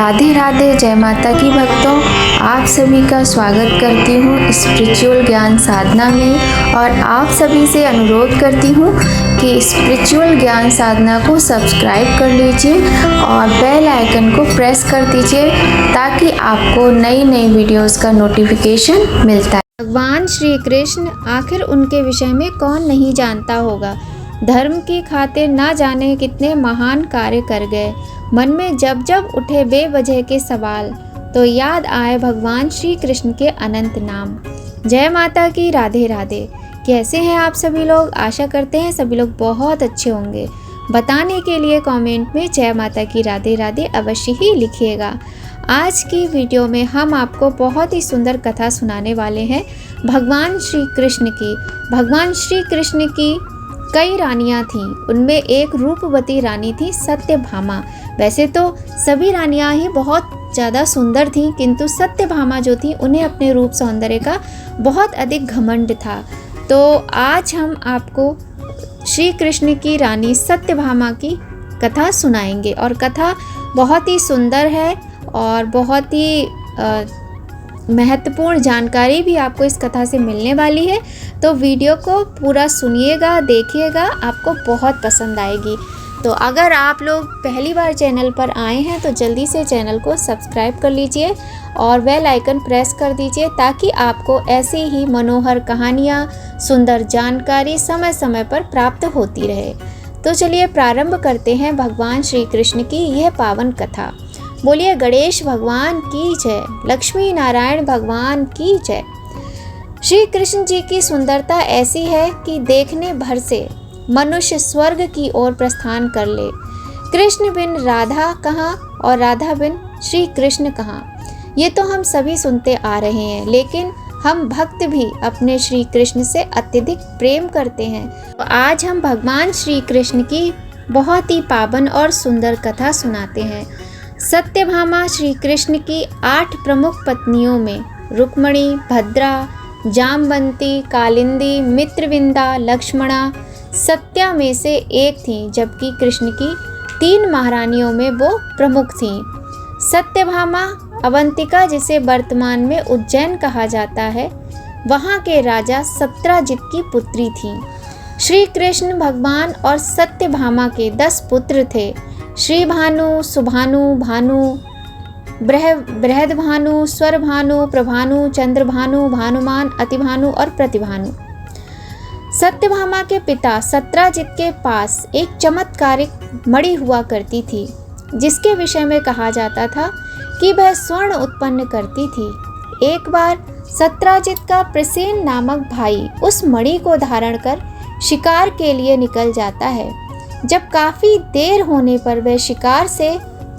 राधे राधे, जय माता की भक्तों। आप सभी का स्वागत करती हूँ स्पिरिचुअल ज्ञान साधना में और आप सभी से अनुरोध करती हूँ कि स्पिरिचुअल ज्ञान साधना को सब्सक्राइब कर लीजिए और बेल आइकन को प्रेस कर दीजिए ताकि आपको नई नई वीडियोस का नोटिफिकेशन मिलता है। भगवान श्री कृष्ण आखिर उनके विषय में कौन नहीं जानता होगा। धर्म की खातिर ना जाने कितने महान कार्य कर गए। मन में जब जब उठे बेवजह के सवाल तो याद आए भगवान श्री कृष्ण के अनंत नाम। जय माता की, राधे राधे। कैसे हैं आप सभी लोग? आशा करते हैं सभी लोग बहुत अच्छे होंगे। बताने के लिए कमेंट में जय माता की, राधे राधे अवश्य ही लिखिएगा। आज की वीडियो में हम आपको बहुत ही सुंदर कथा सुनाने वाले हैं भगवान श्री कृष्ण की। भगवान श्री कृष्ण की कई रानियां थीं, उनमें एक रूपवती रानी थी सत्यभामा। वैसे तो सभी रानियां ही बहुत ज़्यादा सुंदर थीं, किंतु सत्यभामा जो थी उन्हें अपने रूप सौंदर्य का बहुत अधिक घमंड था। तो आज हम आपको श्री कृष्ण की रानी सत्यभामा की कथा सुनाएंगे और कथा बहुत ही सुंदर है और बहुत ही महत्वपूर्ण जानकारी भी आपको इस कथा से मिलने वाली है। तो वीडियो को पूरा सुनिएगा, देखिएगा, आपको बहुत पसंद आएगी। तो अगर आप लोग पहली बार चैनल पर आए हैं तो जल्दी से चैनल को सब्सक्राइब कर लीजिए और बेल आइकन प्रेस कर दीजिए ताकि आपको ऐसी ही मनोहर कहानियाँ, सुंदर जानकारी समय समय पर प्राप्त होती रहे। तो चलिए प्रारंभ करते हैं भगवान श्री कृष्ण की यह पावन कथा। बोलिए गणेश भगवान की जय, लक्ष्मी नारायण भगवान की जय। श्री कृष्ण जी की सुंदरता ऐसी है कि देखने भर से मनुष्य स्वर्ग की ओर प्रस्थान कर ले। कृष्ण बिन राधा कहाँ और राधा बिन श्री कृष्ण कहाँ, ये तो हम सभी सुनते आ रहे हैं, लेकिन हम भक्त भी अपने श्री कृष्ण से अत्यधिक प्रेम करते हैं। तो आज हम भगवान श्री कृष्ण की बहुत ही पावन और सुंदर कथा सुनाते हैं। सत्यभामा श्री कृष्ण की 8 प्रमुख पत्नियों में रुक्मणी, भद्रा, जामवंती, कालिंदी, मित्रविंदा, लक्ष्मणा, सत्या में से एक थी, जबकि कृष्ण की 3 महारानियों में वो प्रमुख थीं। सत्यभामा अवंतिका, जिसे वर्तमान में उज्जैन कहा जाता है, वहाँ के राजा सत्राजित की पुत्री थी। श्री कृष्ण भगवान और सत्यभामा के 10 पुत्र थे। श्री भानु, सुभानु, भानु, बृहदभानु, स्वरभानु, प्रभानु, चंद्रभानु, भानुमान, अतिभानु और प्रतिभानु। सत्यभामा के पिता सत्राजित के पास एक चमत्कारिक मणि हुआ करती थी, जिसके विषय में कहा जाता था कि वह स्वर्ण उत्पन्न करती थी। एक बार सत्राजित का प्रसेन नामक भाई उस मणि को धारण कर शिकार के लिए निकल जाता है। जब काफ़ी देर होने पर वह शिकार से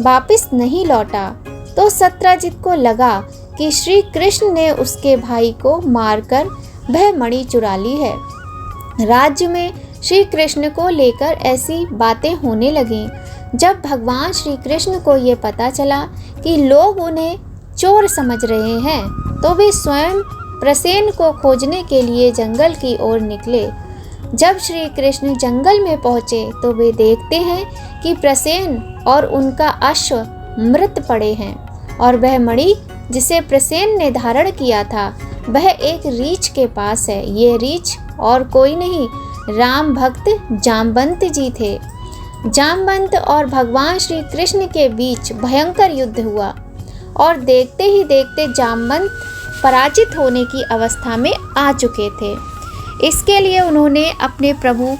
वापस नहीं लौटा तो सत्राजित को लगा कि श्री कृष्ण ने उसके भाई को मारकर वह मणि चुरा ली है। राज्य में श्री कृष्ण को लेकर ऐसी बातें होने लगीं। जब भगवान श्री कृष्ण को ये पता चला कि लोग उन्हें चोर समझ रहे हैं तो वे स्वयं प्रसेन को खोजने के लिए जंगल की ओर निकले। जब श्री कृष्ण जंगल में पहुँचे तो वे देखते हैं कि प्रसेन और उनका अश्व मृत पड़े हैं और वह मणि जिसे प्रसेन ने धारण किया था वह एक रीछ के पास है। ये रीछ और कोई नहीं, राम भक्त जामवंत जी थे। जामवंत और भगवान श्री कृष्ण के बीच भयंकर युद्ध हुआ और देखते ही देखते जामवंत पराजित होने की अवस्था में आ चुके थे। इसके लिए उन्होंने अपने प्रभु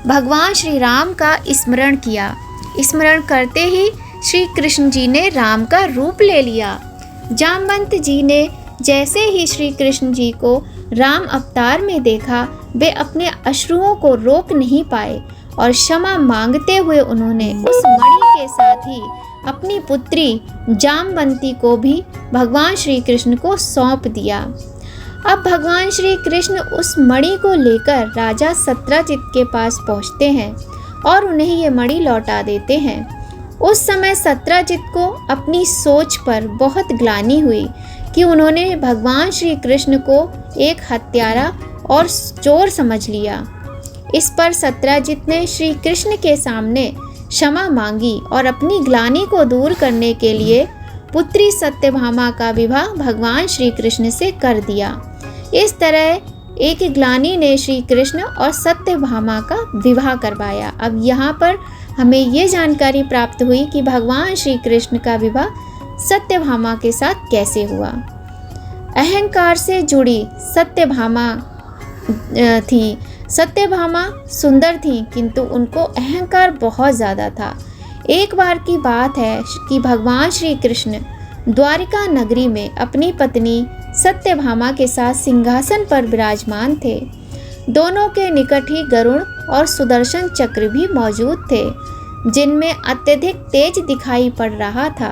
भगवान श्री राम का स्मरण किया। स्मरण करते ही श्री कृष्ण जी ने राम का रूप ले लिया। जामवंत जी ने जैसे ही श्री कृष्ण जी को राम अवतार में देखा, वे अपने अश्रुओं को रोक नहीं पाए और क्षमा मांगते हुए उन्होंने उस मणि के साथ ही अपनी पुत्री जामवंती को भी भगवान श्री कृष्ण को सौंप दिया। अब भगवान श्री कृष्ण उस मणि को लेकर राजा सत्राजित के पास पहुंचते हैं और उन्हें ये मणि लौटा देते हैं। उस समय सत्राजित को अपनी सोच पर बहुत ग्लानि हुई कि उन्होंने भगवान श्री कृष्ण को एक हत्यारा और चोर समझ लिया। इस पर सत्राजित ने श्री कृष्ण के सामने क्षमा मांगी और अपनी ग्लानि को दूर करने के लिए पुत्री सत्यभामा का विवाह भगवान श्री कृष्ण से कर दिया। इस तरह एक ग्लानी ने श्री कृष्ण और सत्यभामा का विवाह करवाया। अब यहाँ पर हमें ये जानकारी प्राप्त हुई कि भगवान श्री कृष्ण का विवाह सत्यभामा के साथ कैसे हुआ। अहंकार से जुड़ी सत्यभामा थी। सत्यभामा सुंदर थी, किंतु उनको अहंकार बहुत ज़्यादा था। एक बार की बात है कि भगवान श्री कृष्ण द्वारिका नगरी में अपनी पत्नी सत्यभामा के साथ सिंहासन पर विराजमान थे। दोनों के निकट ही गरुड़ और सुदर्शन चक्र भी मौजूद थे, जिनमें अत्यधिक तेज दिखाई पड़ रहा था।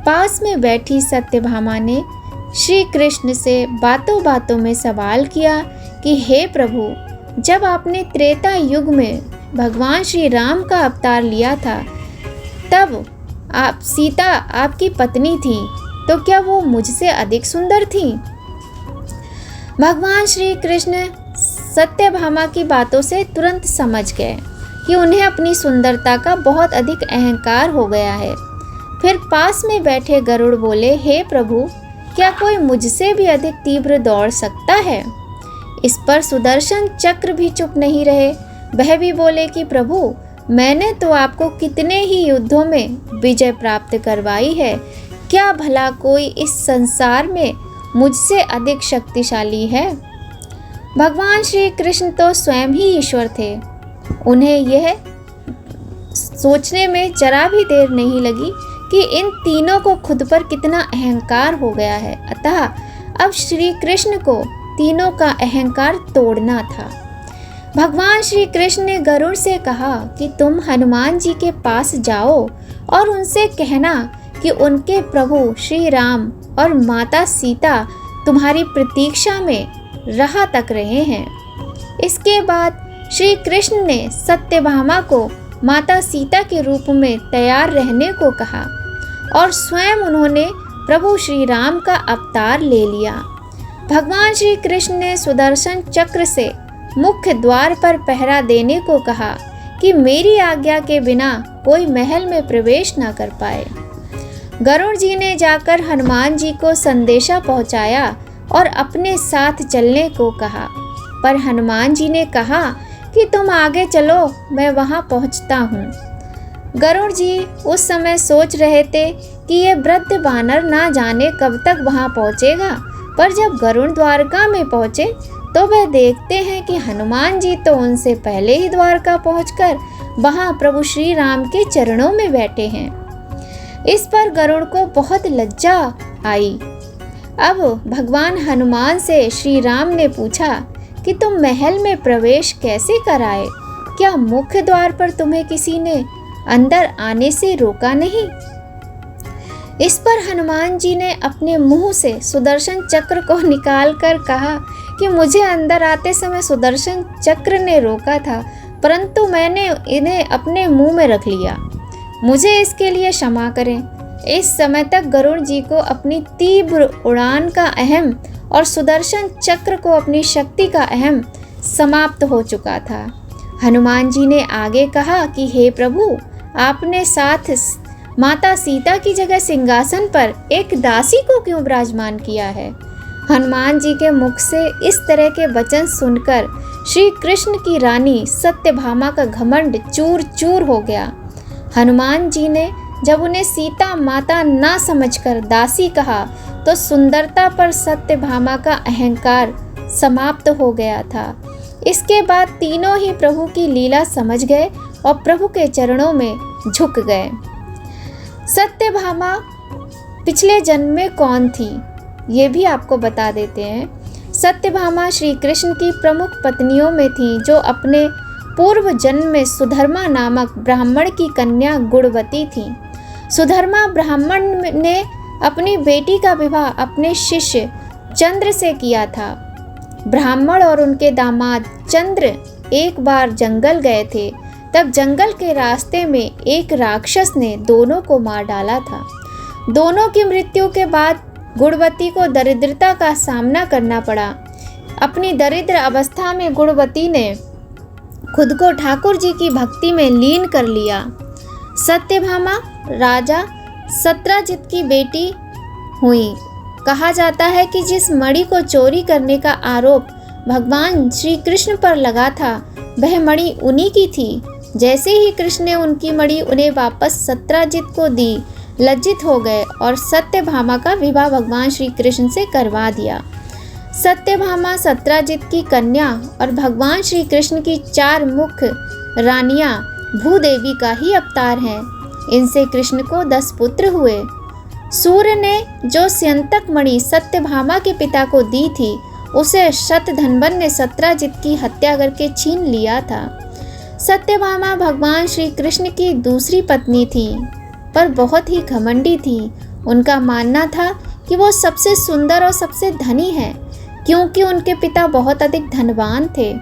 पास में बैठी सत्यभामा ने श्री कृष्ण से बातों बातों में सवाल किया कि हे प्रभु, जब आपने त्रेता युग में भगवान श्री राम का अवतार लिया था, तब आप सीता आपकी पत्नी थी, तो क्या वो मुझसे अधिक सुंदर थी? भगवान श्री कृष्ण सत्यभामा की बातों से तुरंत समझ गए कि उन्हें अपनी सुंदरता का बहुत अधिक अहंकार हो गया है। फिर पास में बैठे गरुड़ बोले, हे प्रभु, क्या कोई मुझसे भी अधिक तीव्र दौड़ सकता है? इस पर सुदर्शन चक्र भी चुप नहीं रहे। वह भी बोले कि प्रभु, मैंने तो आपको कितने ही युद्धों में विजय प्राप्त करवाई है, क्या भला कोई इस संसार में मुझसे अधिक शक्तिशाली है? भगवान श्री कृष्ण तो स्वयं ही ईश्वर थे। उन्हें यह सोचने में जरा भी देर नहीं लगी कि इन तीनों को खुद पर कितना अहंकार हो गया है। अतः अब श्री कृष्ण को तीनों का अहंकार तोड़ना था। भगवान श्री कृष्ण ने गरुड़ से कहा कि तुम हनुमान जी के पास जाओ और उनसे कहना कि उनके प्रभु श्री राम और माता सीता तुम्हारी प्रतीक्षा में राह तक रहे हैं। इसके बाद श्री कृष्ण ने सत्यभामा को माता सीता के रूप में तैयार रहने को कहा और स्वयं उन्होंने प्रभु श्री राम का अवतार ले लिया। भगवान श्री कृष्ण ने सुदर्शन चक्र से मुख्य द्वार पर पहरा देने को कहा कि मेरी आज्ञा के बिना कोई महल में प्रवेश न कर पाए। गरुड़ जी ने जाकर हनुमान जी को संदेशा पहुंचाया और अपने साथ चलने को कहा, पर हनुमान जी ने कहा कि तुम आगे चलो, मैं वहां पहुंचता हूं। गरुड़ जी उस समय सोच रहे थे कि ये वृद्ध बानर ना जाने कब तक वहां पहुंचेगा, पर जब गरुड़ द्वारका में पहुंचे तो वह देखते हैं कि हनुमान जी तो उनसे पहले ही द्वारका पहुंचकर वहां प्रभु श्री राम के चरणों में बैठे हैं। इस पर गरुड़ को बहुत लज्जा आई। अब भगवान हनुमान से श्री राम ने पूछा कि तुम महल में प्रवेश कैसे कराए? क्या मुख्य द्वार पर तुम्हें किसी ने अंदर आने से रोका नहीं? इस पर हनुमान जी ने अपने मुंह से सुदर्शन चक्र को निकालकर कहा कि मुझे अंदर आते समय सुदर्शन चक्र ने रोका था, परंतु मैंने इन्हें अपने मुंह में रख लिया। मुझे इसके लिए क्षमा करें। इस समय तक गरुड़ जी को अपनी तीव्र उड़ान का अहम और सुदर्शन चक्र को अपनी शक्ति का अहम समाप्त हो चुका था। हनुमान जी ने आगे कहा कि हे प्रभु, आपने साथ माता सीता की जगह सिंहासन पर एक दासी को क्यों विराजमान किया है? हनुमान जी के मुख से इस तरह के वचन सुनकर श्री कृष्ण की रानी सत्यभामा का घमंड चूर चूर हो गया। हनुमान जी ने जब उन्हें सीता माता ना समझकर दासी कहा तो सुंदरता पर सत्यभामा का अहंकार समाप्त हो गया था। इसके बाद तीनों ही प्रभु की लीला समझ गए और प्रभु के चरणों में झुक गए। सत्यभामा पिछले जन्म में कौन थी, ये भी आपको बता देते हैं। सत्यभामा श्री कृष्ण की प्रमुख पत्नियों में थी, जो अपने पूर्व जन्म में सुधर्मा नामक ब्राह्मण की कन्या गुणवती थी। सुधर्मा ब्राह्मण ने अपनी बेटी का विवाह अपने शिष्य चंद्र से किया था। ब्राह्मण और उनके दामाद चंद्र एक बार जंगल गए थे। तब जंगल के रास्ते में एक राक्षस ने दोनों को मार डाला था। दोनों की मृत्यु के बाद गुणवती को दरिद्रता का सामना करना पड़ा। अपनी दरिद्र अवस्था में गुणवती ने खुद को ठाकुर जी की भक्ति में लीन कर लिया। सत्यभामा राजा सत्राजित की बेटी हुई। कहा जाता है कि जिस मणि को चोरी करने का आरोप भगवान श्री कृष्ण पर लगा था, वह मणि उन्हीं की थी। जैसे ही कृष्ण ने उनकी मणि उन्हें वापस सत्राजित को दी, लज्जित हो गए और सत्यभामा का विवाह भगवान श्री कृष्ण से करवा दिया। सत्यभामा सत्राजित की कन्या और भगवान श्री कृष्ण की 4 मुख्य रानियां भूदेवी का ही अवतार हैं। इनसे कृष्ण को 10 पुत्र हुए। सूर्य ने जो स्यंतक मणि सत्यभामा के पिता को दी थी, उसे शतधन्वन ने सत्राजित की हत्या करके छीन लिया था। सत्यभामा भगवान श्री कृष्ण की दूसरी पत्नी थी, पर बहुत ही घमंडी थी। उनका मानना था कि वो सबसे सुंदर और सबसे धनी है, क्योंकि उनके पिता बहुत अधिक धनवान थे।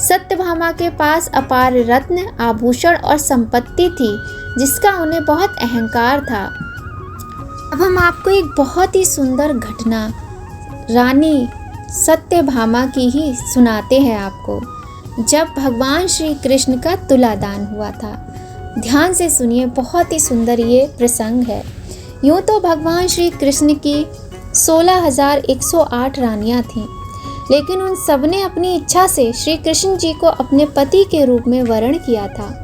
सत्यभामा के पास अपार रत्न, आभूषण और संपत्ति थी, जिसका उन्हें बहुत अहंकार था। अब हम आपको एक बहुत ही सुंदर घटना रानी सत्यभामा की ही सुनाते हैं आपको, जब भगवान श्री कृष्ण का तुलादान हुआ था। ध्यान से सुनिए, बहुत ही सुंदर ये प्रसंग है। यूँ तो भगवान श्री कृष्ण की 16,108 रानियां थीं, लेकिन उन सब ने अपनी इच्छा से श्री कृष्ण जी को अपने पति के रूप में वर्ण किया था।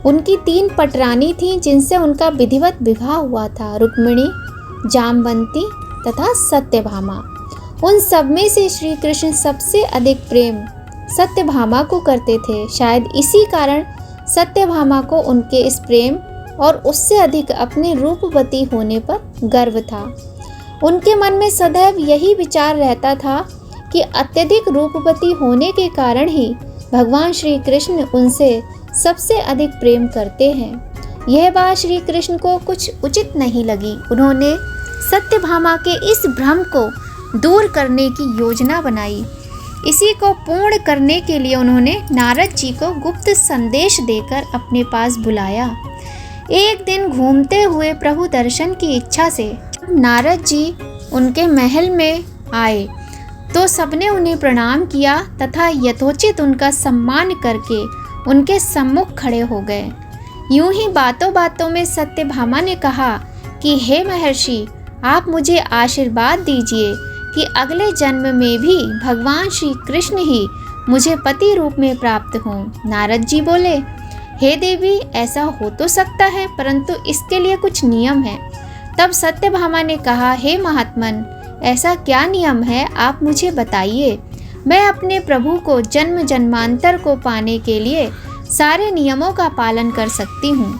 उनकी 3 पटरानी थीं, जिनसे उनका विधिवत विवाह हुआ था, रुक्मिणी, जामवंती तथा सत्यभामा। उन सब में से श्री कृष्ण सबसे अधिक प्रेम सत्यभामा को करते थे। शायद इसी कारण सत्यभामा को उनके इस प्रेम और उससे अधिक अपने रूपवती होने पर गर्व था। उनके मन में सदैव यही विचार रहता था कि अत्यधिक रूपवती होने के कारण ही भगवान श्री कृष्ण उनसे सबसे अधिक प्रेम करते हैं। यह बात श्री कृष्ण को कुछ उचित नहीं लगी। उन्होंने सत्यभामा के इस भ्रम को दूर करने की योजना बनाई। इसी को पूर्ण करने के लिए उन्होंने नारद जी को गुप्त संदेश देकर अपने पास बुलाया। एक दिन घूमते हुए प्रभु दर्शन की इच्छा से नारद जी उनके महल में आए, तो सबने उन्हें प्रणाम किया तथा यथोचित उनका सम्मान करके उनके सम्मुख खड़े हो गए। यूं ही बातों बातों में सत्यभामा ने कहा कि हे महर्षि, आप मुझे आशीर्वाद दीजिए कि अगले जन्म में भी भगवान श्री कृष्ण ही मुझे पति रूप में प्राप्त हों। नारद जी बोले, हे देवी, ऐसा हो तो सकता है, परंतु इसके लिए कुछ नियम है। तब सत्यभामा ने कहा, हे महात्मन, ऐसा क्या नियम है, आप मुझे बताइए। मैं अपने प्रभु को जन्म जन्मांतर को पाने के लिए सारे नियमों का पालन कर सकती हूँ।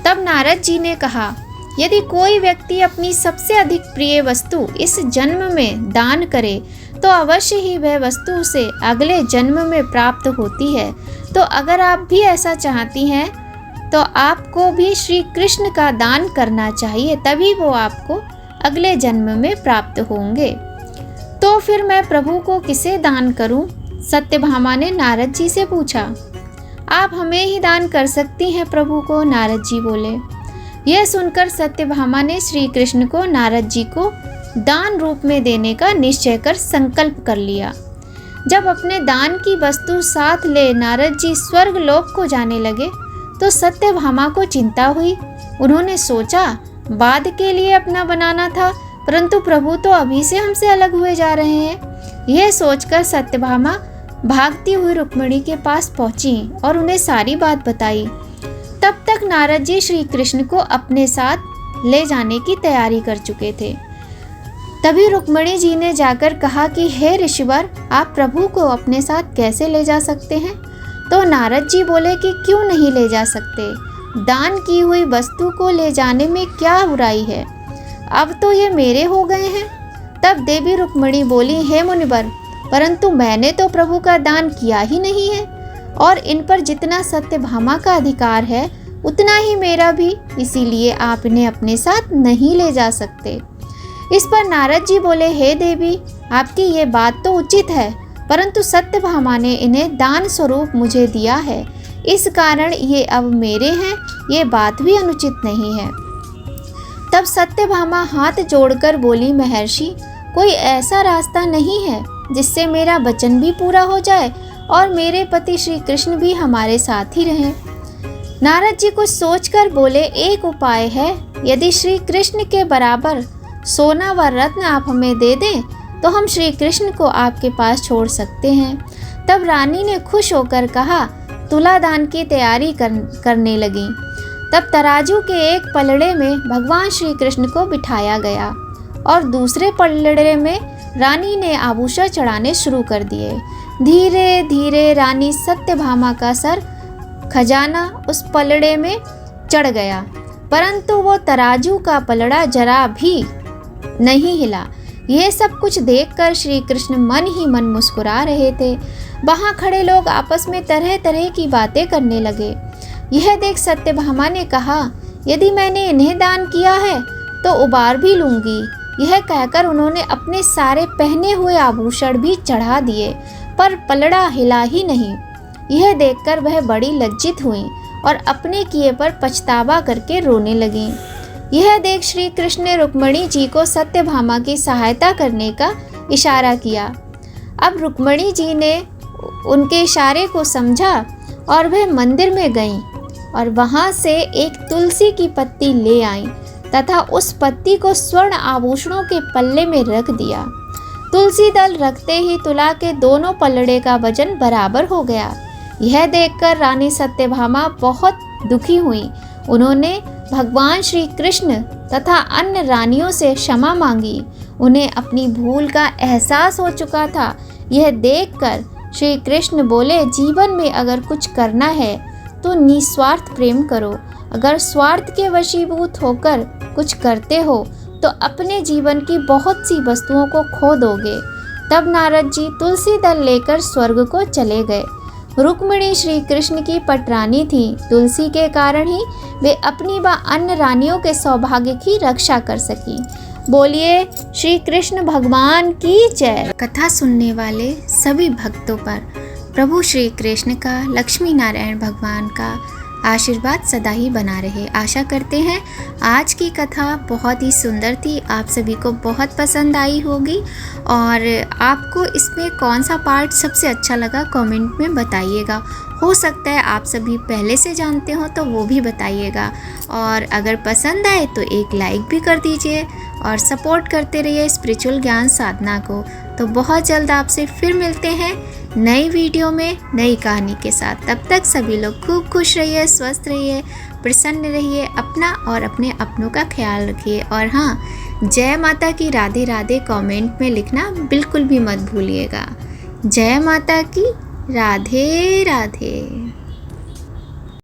तब नारद जी ने कहा, यदि कोई व्यक्ति अपनी सबसे अधिक प्रिय वस्तु इस जन्म में दान करे, तो अवश्य ही वह वस्तु उसे अगले जन्म में प्राप्त होती है। तो अगर आप भी ऐसा चाहती हैं, तो आपको भी श्री कृष्ण का दान करना चाहिए, तभी वो आपको अगले जन्म में प्राप्त होंगे। तो फिर मैं प्रभु को किसे दान करूं? सत्यभामा ने नारद जी से पूछा। आप हमें ही दान कर सकती हैं प्रभु को, नारद जी बोले। यह सुनकर सत्यभामा ने श्री कृष्ण को नारद जी को दान रूप में देने का निश्चय कर संकल्प कर लिया। जब अपने दान की वस्तु साथ ले नारद जी स्वर्ग लोक को जाने लगे, तो सत्यभामा को चिंता हुई। उन्होंने सोचा, बाद के लिए अपना बनाना था, परंतु प्रभु तो अभी से हमसे अलग हुए जा रहे हैं। यह सोचकर सत्यभामा भागती हुई रुक्मिणी के पास पहुंची और उन्हें सारी बात बताई। तब तक नारद जी श्री कृष्ण को अपने साथ ले जाने की तैयारी कर चुके थे। तभी रुक्मिणी जी ने जाकर कहा कि हे ऋषिवर, आप प्रभु को अपने साथ कैसे ले जा सकते हैं? तो नारद जी बोले कि क्यों नहीं ले जा सकते, दान की हुई वस्तु को ले जाने में क्या बुराई है, अब तो ये मेरे हो गए हैं। तब देवी रुक्मिणी बोली, हे मुनिवर, परंतु मैंने तो प्रभु का दान किया ही नहीं है, और इन पर जितना सत्यभामा का अधिकार है उतना ही मेरा भी, इसीलिए आप इन्हें अपने साथ नहीं ले जा सकते। इस पर नारद जी बोले, हे देवी, आपकी ये बात तो उचित है, परंतु सत्यभामा ने इन्हें दान स्वरूप मुझे दिया है, इस कारण ये अब मेरे हैं, ये बात भी अनुचित नहीं है। तब सत्यभामा हाथ जोड़कर बोली, महर्षि, कोई ऐसा रास्ता नहीं है जिससे मेरा वचन भी पूरा हो जाए और मेरे पति श्री कृष्ण भी हमारे साथ ही रहें। नारद जी कुछ सोचकर बोले, एक उपाय है, यदि श्री कृष्ण के बराबर सोना व रत्न आप हमें दे दें तो हम श्री कृष्ण को आपके पास छोड़ सकते हैं। तब रानी ने खुश होकर कहा, तुलादान की तैयारी करने लगी। तब तराजू के एक पलड़े में भगवान श्री कृष्ण को बिठाया गया और दूसरे पलड़े में रानी ने आभूषण चढ़ाने शुरू कर दिए। धीरे धीरे रानी सत्यभामा का सर खजाना उस पलड़े में चढ़ गया, परंतु वो तराजू का पलड़ा जरा भी नहीं हिला। यह सब कुछ देखकर श्री कृष्ण मन ही मन मुस्कुरा रहे थे। वहाँ खड़े लोग आपस में तरह तरह की बातें करने लगे। यह देख सत्यभामा ने कहा, यदि मैंने इन्हें दान किया है तो उबार भी लूँगी। यह कहकर उन्होंने अपने सारे पहने हुए आभूषण भी चढ़ा दिए, पर पलड़ा हिला ही नहीं। यह देखकर वह बड़ी लज्जित हुई और अपने किए पर पछतावा करके रोने लगीं। यह देख श्री कृष्ण ने रुक्मिणी जी को सत्यभामा की सहायता करने का इशारा किया। अब रुक्मिणी जी ने उनके इशारे को समझा और वह मंदिर में गईं और वहाँ से एक तुलसी की पत्ती ले आईं तथा उस पत्ती को स्वर्ण आभूषणों के पल्ले में रख दिया। तुलसी दल रखते ही तुला के दोनों पलड़े का वजन बराबर हो गया। यह देखकर रानी सत्यभामा बहुत दुखी हुई। उन्होंने भगवान श्री कृष्ण तथा अन्य रानियों से क्षमा मांगी। उन्हें अपनी भूल का एहसास हो चुका था। यह देखकर श्री कृष्ण बोले, जीवन में अगर कुछ करना है तो निस्वार्थ प्रेम करो। अगर स्वार्थ के वशीभूत होकर कुछ करते हो तो अपने जीवन की बहुत सी वस्तुओं को खो दोगे। तब नारद जी तुलसी दल लेकर स्वर्ग को चले गए। रुक्मिणी श्री कृष्ण की पटरानी थी। तुलसी के कारण ही वे अपनी व अन्य रानियों के सौभाग्य की रक्षा कर सकी। बोलिए श्री कृष्ण भगवान की जय। कथा सुनने वाले सभी भक्तों पर प्रभु श्री कृष्ण का, लक्ष्मी नारायण भगवान का आशीर्वाद सदा ही बना रहे। आशा करते हैं आज की कथा बहुत ही सुंदर थी, आप सभी को बहुत पसंद आई होगी। और आपको इसमें कौन सा पार्ट सबसे अच्छा लगा कमेंट में बताइएगा। हो सकता है आप सभी पहले से जानते हो तो वो भी बताइएगा। और अगर पसंद आए तो एक लाइक भी कर दीजिए और सपोर्ट करते रहिए स्पिरिचुअल ज्ञान साधना को। तो बहुत जल्द आपसे फिर मिलते हैं नई वीडियो में नई कहानी के साथ। तब तक सभी लोग खूब खुश रहिए, स्वस्थ रहिए, प्रसन्न रहिए, अपना और अपने अपनों का ख्याल रखिए। और हाँ, जय माता की राधे राधे कमेंट में लिखना बिल्कुल भी मत भूलिएगा। जय माता की राधे राधे।